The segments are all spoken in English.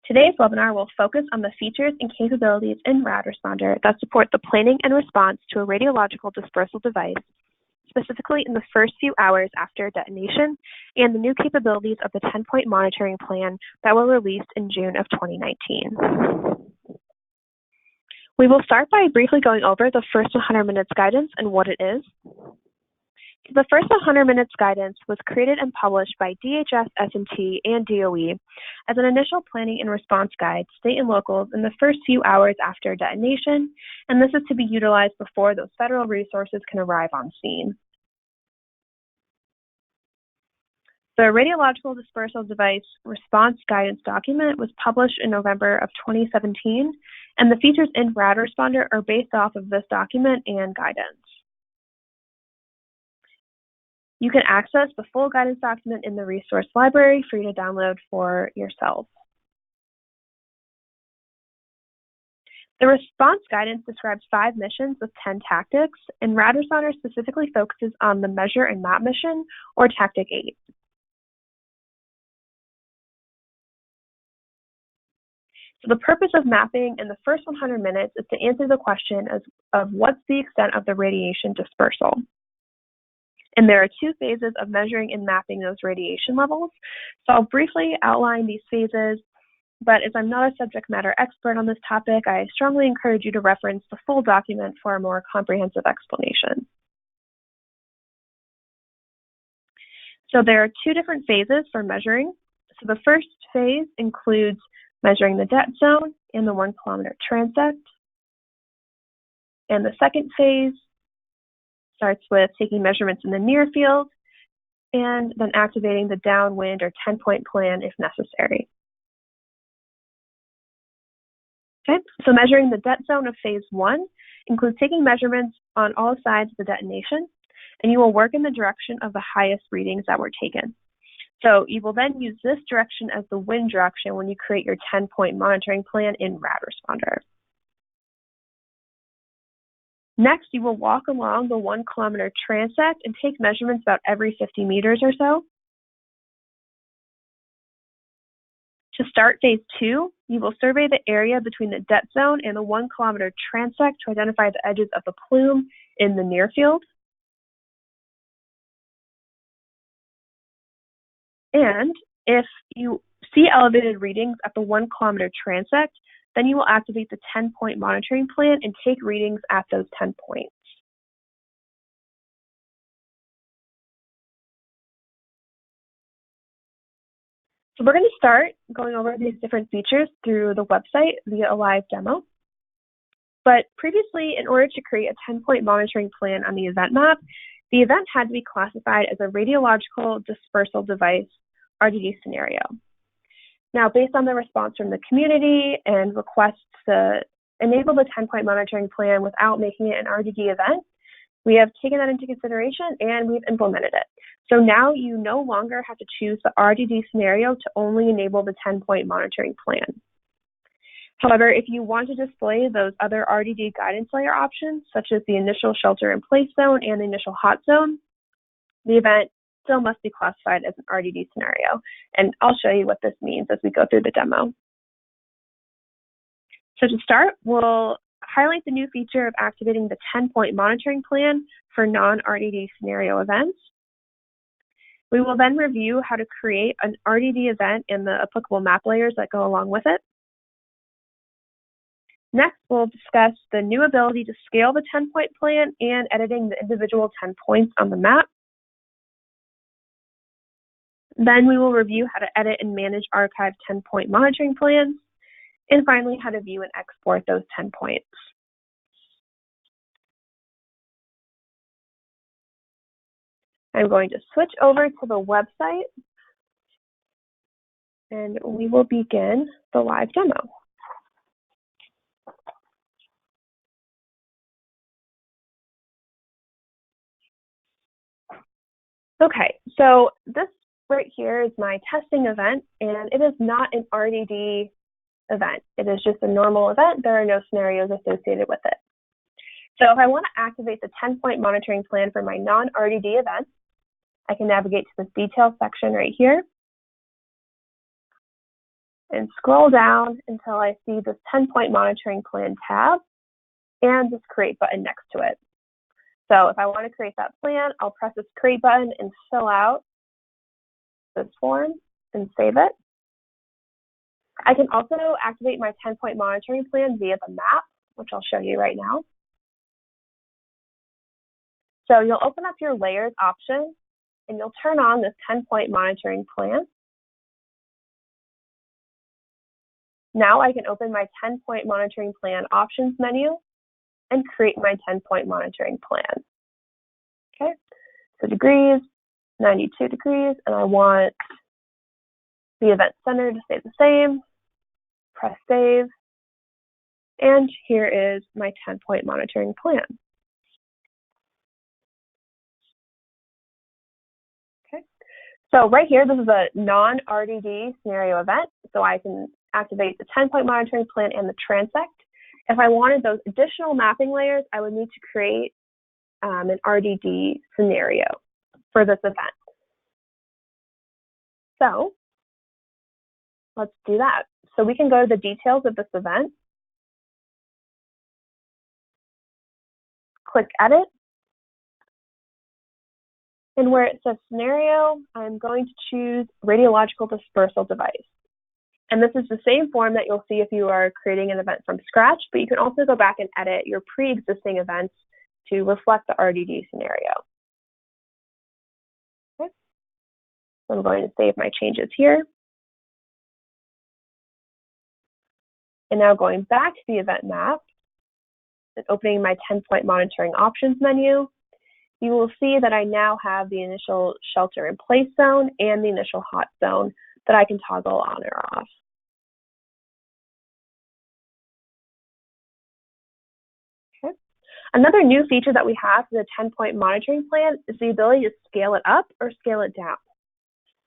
Today's webinar will focus on the features and capabilities in RadResponder that support the planning and response to a radiological dispersal device, specifically in the first few hours after detonation, and the new capabilities of the 10-point monitoring plan that were released in June of 2019. We will start by briefly going over the first 100 minutes guidance and what it is. The first 100 minutes guidance was created and published by DHS, S&T, and DOE as an initial planning and response guide to state and locals in the first few hours after detonation, and this is to be utilized before those federal resources can arrive on scene. The Radiological Dispersal Device Response Guidance document was published in November of 2017, and the features in RadResponder are based off of this document and guidance. You can access the full guidance document in the resource library for you to download for yourself. The response guidance describes 5 missions with 10 tactics, and RadResponder specifically focuses on the measure and map mission, or Tactic 8. So the purpose of mapping in the first 100 minutes is to answer the question of what's the extent of the radiation dispersal. And there are 2 phases of measuring and mapping those radiation levels. So I'll briefly outline these phases, but as I'm not a subject matter expert on this topic, I strongly encourage you to reference the full document for a more comprehensive explanation. So there are 2 different phases for measuring. So the first phase includes measuring the det zone and the 1 kilometer transect. And the second phase starts with taking measurements in the near field and then activating the downwind or 10-point plan if necessary. Okay, so measuring the det zone of phase 1 includes taking measurements on all sides of the detonation, and you will work in the direction of the highest readings that were taken. So you will then use this direction as the wind direction when you create your 10-point monitoring plan in RadResponder. Next, you will walk along the 1 kilometer transect and take measurements about every 50 meters or so. To start phase 2, you will survey the area between the det zone and the 1 kilometer transect to identify the edges of the plume in the near field. And if you see elevated readings at the 1 kilometer transect, then you will activate the 10-point monitoring plan and take readings at those 10 points. So we're going to start going over these different features through the website via a live demo. But previously, in order to create a 10-point monitoring plan on the event map, the event had to be classified as a radiological dispersal device RDD scenario. Now, based on the response from the community and requests to enable the 10-point monitoring plan without making it an RDD event, we have taken that into consideration and we've implemented it. So now you no longer have to choose the RDD scenario to only enable the 10-point monitoring plan. However, if you want to display those other RDD guidance layer options, such as the initial shelter-in-place zone and the initial hot zone, the event still must be classified as an RDD scenario. And I'll show you what this means as we go through the demo. So to start, we'll highlight the new feature of activating the 10-point monitoring plan for non-RDD scenario events. We will then review how to create an RDD event and the applicable map layers that go along with it. Next, we'll discuss the new ability to scale the 10-point plan and editing the individual 10 points on the map. Then we will review how to edit and manage archived 10-point monitoring plans, and finally, how to view and export those 10 points. I'm going to switch over to the website, and we will begin the live demo. Okay, so this right here is my testing event, and it is not an RDD event. It is just a normal event. There are no scenarios associated with it. So if I want to activate the 10-point monitoring plan for my non-RDD event, I can navigate to this details section right here. and scroll down until I see this 10-point monitoring plan tab and this create button next to it. So if I want to create that plan, I'll press this create button and fill out this form and save it. I can also activate my 10-point monitoring plan via the map, which I'll show you right now. So you'll open up your layers option and you'll turn on this 10-point monitoring plan. Now I can open my 10-point monitoring plan options menu and create my 10-point monitoring plan. Okay, so degrees, 92 degrees, and I want the event center to stay the same. Press save, and here is my 10-point monitoring plan. Okay, so right here, this is a non-RDD scenario event, so I can activate the 10-point monitoring plan and the transect. If I wanted those additional mapping layers, I would need to create an RDD scenario for this event. So let's do that. So we can go to the details of this event, click edit, and where it says scenario, I'm going to choose radiological dispersal device. And this is the same form that you'll see if you are creating an event from scratch, but you can also go back and edit your pre-existing events to reflect the RDD scenario. Okay. So I'm going to save my changes here. And now going back to the event map and opening my 10-point monitoring options menu, you will see that I now have the initial shelter in place zone and the initial hot zone that I can toggle on or off. Okay. Another new feature that we have for the 10-point monitoring plan is the ability to scale it up or scale it down.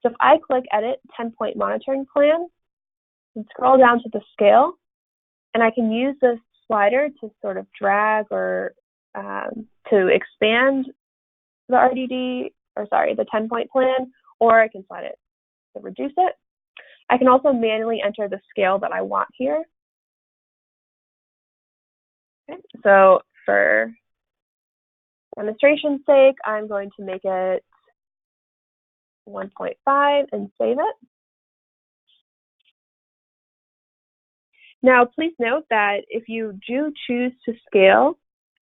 So if I click edit 10-point monitoring plan and scroll down to the scale, and I can use this slider to sort of drag or to expand the RDD, the 10-point plan, or I can slide it to reduce it. I can also manually enter the scale that I want here. Okay. So for demonstration's sake, I'm going to make it 1.5 and save it. Now, please note that if you do choose to scale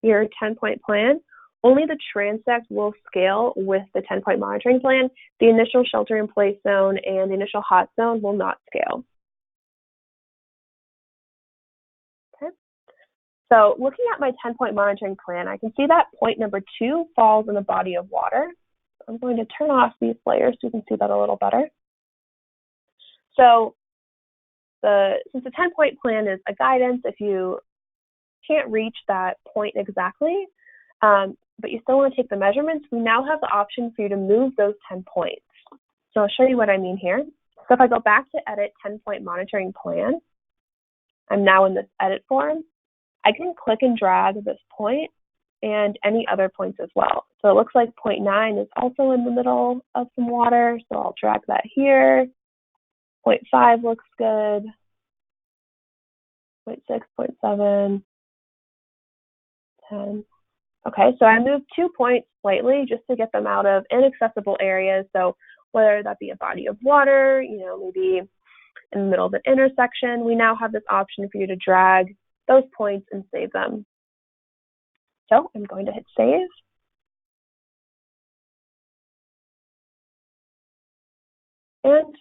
your 10-point plan, only the transect will scale with the 10-point monitoring plan. The initial shelter-in-place zone and the initial hot zone will not scale. Okay. So looking at my 10-point monitoring plan, I can see that point number 2 falls in a body of water. I'm going to turn off these layers so you can see that a little better. So since the 10-point plan is a guidance, if you can't reach that point exactly, but you still want to take the measurements, we now have the option for you to move those 10 points. So I'll show you what I mean here. So if I go back to edit 10-point monitoring plan, I'm now in this edit form. I can click and drag this point and any other points as well. So it looks like point 9 is also in the middle of some water, so I'll drag that here. 0.5 looks good. 0.6, 0.7, 10. Okay, so I moved 2 points slightly just to get them out of inaccessible areas. So whether that be a body of water, maybe in the middle of an intersection, we now have this option for you to drag those points and save them. So I'm going to hit save. And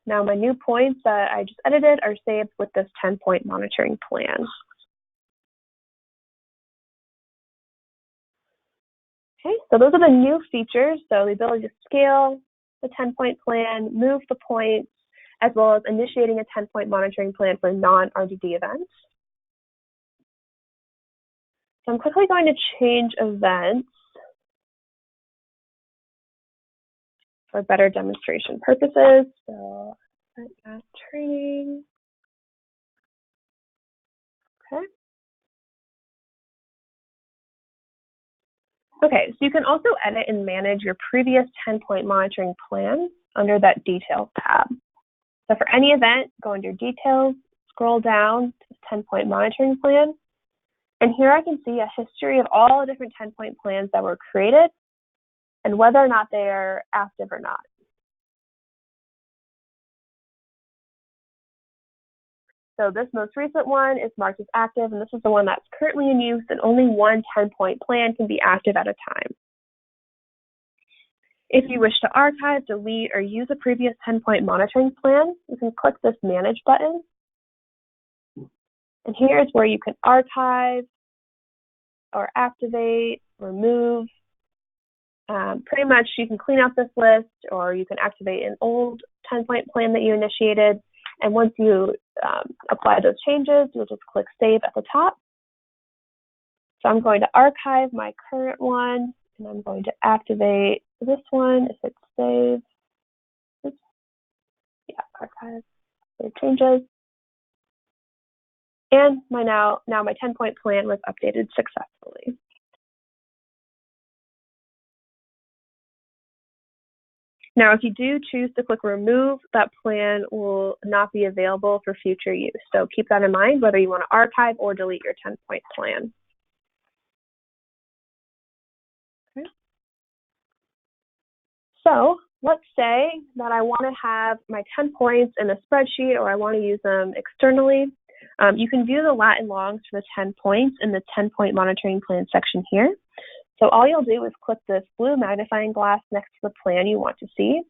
now my new points that I just edited are saved with this 10-point monitoring plan. Okay, so those are the new features. So the ability to scale the 10-point plan, move the points, as well as initiating a 10-point monitoring plan for non-RDD events. So I'm quickly going to change events for better demonstration purposes. So training. Okay. Okay, so you can also edit and manage your previous 10-point monitoring plan under that Details tab. So for any event, go under Details, scroll down to the 10-point monitoring plan, and here I can see a history of all the different 10-point plans that were created and whether or not they are active or not. So this most recent one is marked as active, and this is the one that's currently in use, and only one 10-point plan can be active at a time. If you wish to archive, delete, or use a previous 10-point monitoring plan, you can click this Manage button. And here is where you can archive or activate, remove. Pretty much you can clean out this list, or you can activate an old 10-point plan that you initiated. And once you apply those changes, you'll just click Save at the top. So I'm going to archive my current one, and I'm going to activate this one if it's saved. Oops. Yeah, archive, save changes. And now my 10-point plan was updated successfully. Now, if you do choose to click Remove, that plan will not be available for future use. So keep that in mind, whether you want to archive or delete your 10-point plan. Okay. So let's say that I want to have my 10 points in a spreadsheet, or I want to use them externally. You can view the lat and longs for the 10 points in the 10-point monitoring plan section here. So all you'll do is click this blue magnifying glass next to the plan you want to see.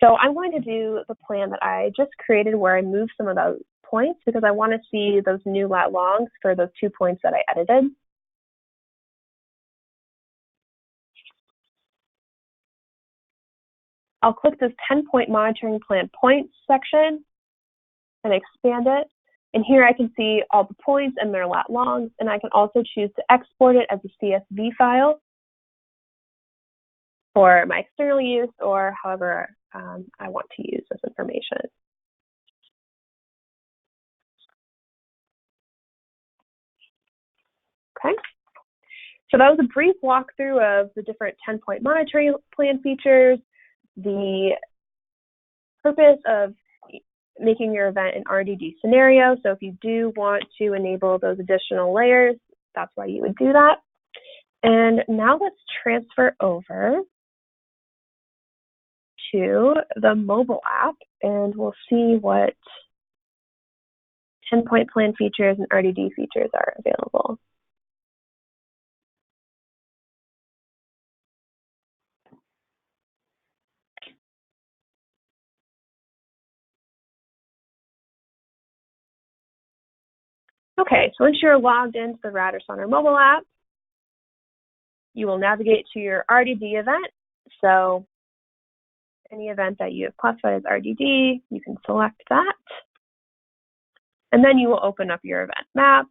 So I'm going to do the plan that I just created where I moved some of those points because I want to see those new lat longs for those 2 points that I edited. I'll click this 10-point monitoring plan points section and expand it. And here I can see all the points and their lat longs, and I can also choose to export it as a CSV file for my external use or however I want to use this information. Okay, so that was a brief walkthrough of the different 10-point monitoring plan features, the purpose of making your event an RDD scenario. So if you do want to enable those additional layers, that's why you would do that. And now let's transfer over to the mobile app, and we'll see what 10-point plan features and RDD features are available. Okay, so once you're logged into the RadResponder Mobile App, you will navigate to your RDD event. So any event that you have classified as RDD, you can select that. And then you will open up your event map.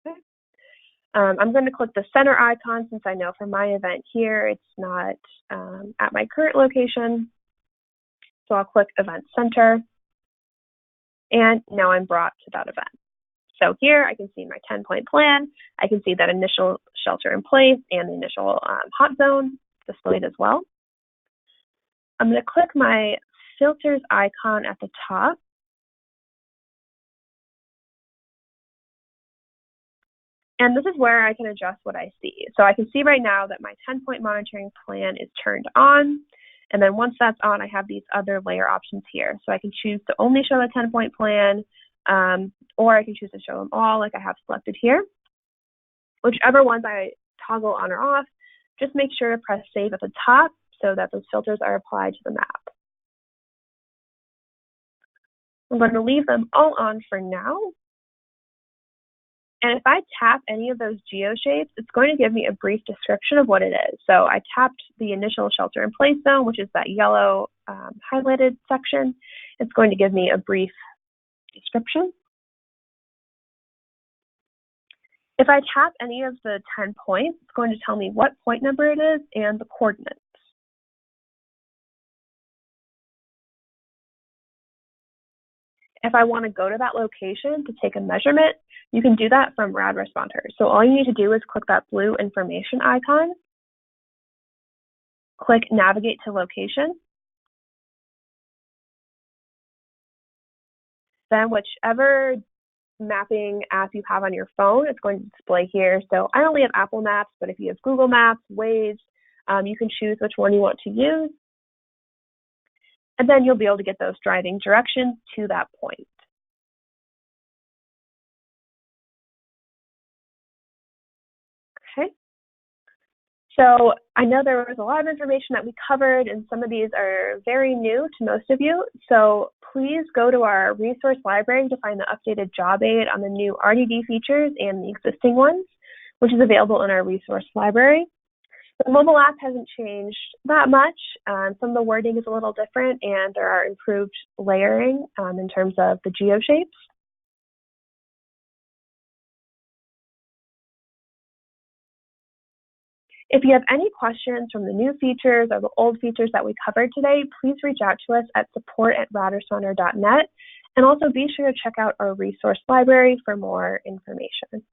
Okay. I'm going to click the center icon since I know for my event here, it's not at my current location. So I'll click Event Center, and now I'm brought to that event. So here I can see my 10-point plan. I can see that initial shelter in place and the initial hot zone displayed as well. I'm going to click my filters icon at the top. And this is where I can adjust what I see. So I can see right now that my 10-point monitoring plan is turned on. And then once that's on, I have these other layer options here. So I can choose to only show the 10-point plan, or I can choose to show them all like I have selected here. Whichever ones I toggle on or off, just make sure to press Save at the top so that those filters are applied to the map. I'm going to leave them all on for now. And if I tap any of those geoshapes, it's going to give me a brief description of what it is. So I tapped the initial shelter in place zone, which is that yellow highlighted section. It's going to give me a brief description. If I tap any of the 10 points, it's going to tell me what point number it is and the coordinates. If I want to go to that location to take a measurement, you can do that from RadResponder. So all you need to do is click that blue information icon, click Navigate to Location. Then whichever mapping app you have on your phone, it's going to display here. So I only have Apple Maps, but if you have Google Maps, Waze, you can choose which one you want to use. And then you'll be able to get those driving directions to that point. Okay. So I know there was a lot of information that we covered, and some of these are very new to most of you. So please go to our resource library to find the updated job aid on the new RDD features and the existing ones, which is available in our resource library. The mobile app hasn't changed that much. Some of the wording is a little different, and there are improved layering in terms of the geo shapes. If you have any questions from the new features or the old features that we covered today, please reach out to us at support@radresponder.net, and also be sure to check out our resource library for more information.